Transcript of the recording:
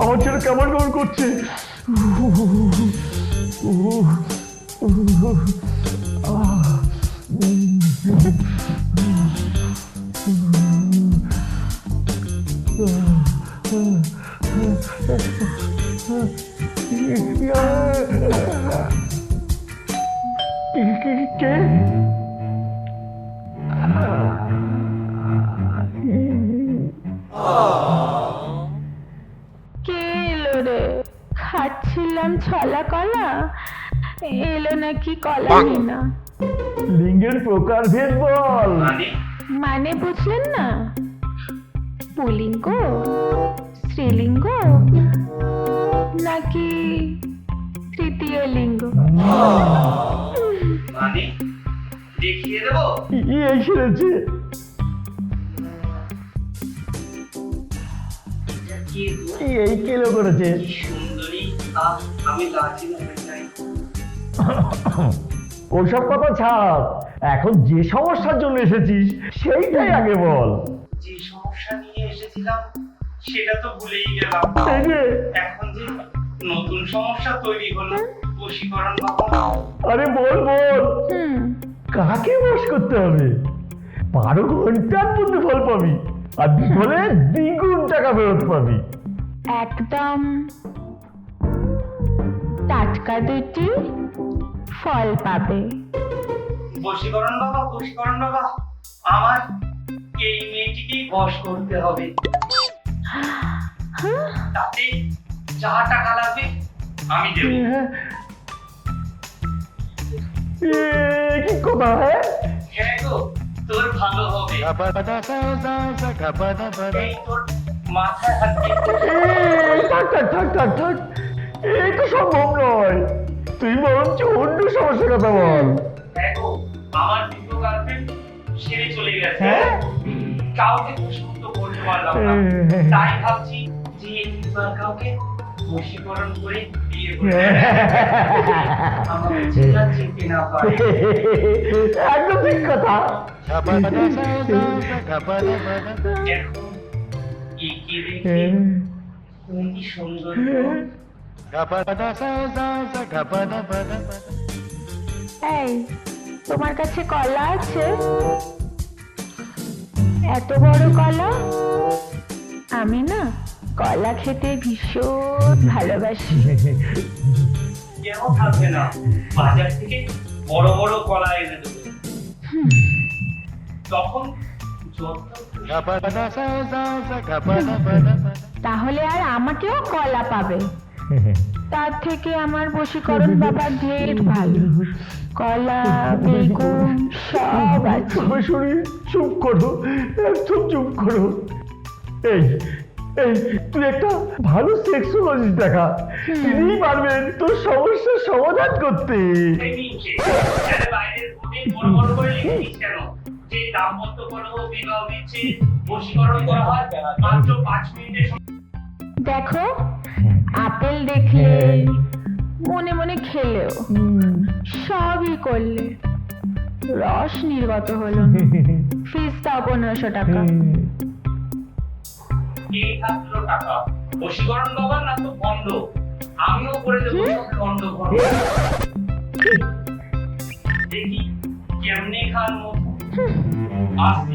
আমার ছেলে কেমন কেমন করছে। কে খাচ্ছিলাম ছলা কলা, এলো নাকি কলা কিনা। লিঙ্গের প্রকারভেদ বল। মানে বুঝলেন না? পুলিঙ্গ, স্ত্রীলিঙ্গ নাকি তৃতীয় লিঙ্গ? মানে দেখিয়ে দেবো। এই সেরেছে। এই কেলো করেছে। সুন্দরী, আমি লাচি না চাই। ওসব কথা ছাড়, এখন যে সমস্যার জন্য এসেছিস সেইটাই আগে বল। যে সমস্যা নিয়ে এসেছিলাম সেটা তো ভুলেই গেলাম। এখন যে নতুন সমস্যা তৈরি হলো, বশীকরণ বাবা। আরে বল বল, কাকে বশ করতে হবে? 12 ঘন্টার মধ্যে ফল পাবি, আর বিফলে দ্বিগুণ টাকা ফেরত পাবি। একদম টাটকা দুটি ফল পাবে। বশীকরণ বাবা, বশীকরণ বাবা, আমার এই মেয়েটিকেই বশ করতে হবে। তাতে যা টাকা লাগবে আমি দেব। কি কথা? হ্যাঁ গো, তোর ভালো হবে। এই তোর মাথায় হাত দিয়ে। থাক থাক থাক থাক থাক, এই তো সম্ভব নয়। তুই বরঞ্চ অন্য সমস্যার কথা বল। হ্যাঁ গো, আমার দ্বিতীয় গার্লফ্রেন্ড ছেড়ে চলে গেছে। হ্যাঁ? কাউকে পছন্দ করতে পারলাম না, তাই ভাবছি যে এবার কাউকে বশীকরণ করে বিয়ে করে আমাকে চেনা চিনতে না পারে। একদম ঠিক কথা। এখন একে দেখে তুমি সুন্দর। এই, তোমার কাছে কলা আছে? এত বড় কলা? আমি না কলা খেতে ভীষণ ভালোবাসি। কেন থাকবে না, বাজার থেকে বড় বড় কলা এনে দেবো। তখন তাহলে আর আমাকেও কলা পাবে। তার থেকে আমার বশীকরণ বাবা ঢের ভালো। কলা, বেগুন সব আছে। শুনি, চুপ করো, একদম চুপ করো। এই এই তুই একটা ভালো সেক্সোলজিস্ট দেখা, তিনিই পারবেন তোর সমস্যার সমাধান করতে। বাইরের বোর্ডে বড় বড় করে লিখেছিস কেন যে দাম্পত্য কলহ, বিবাহ বিচ্ছেদ, বশীকরণ করা হয় মাত্র 5 মিনিটের। দেখো, আপেল দেখলে, মনে মনে খেলেও, সবই করলে, রস নির্গত হলো। ফিস দাও 1500 টাকা। এই থাকলো টাকা, বশীকরণ বাবা না তো বন্ধ। আমিও করে দেবো সব বন্ধ করো। দেখি কেমনে খান মতো। আস্তে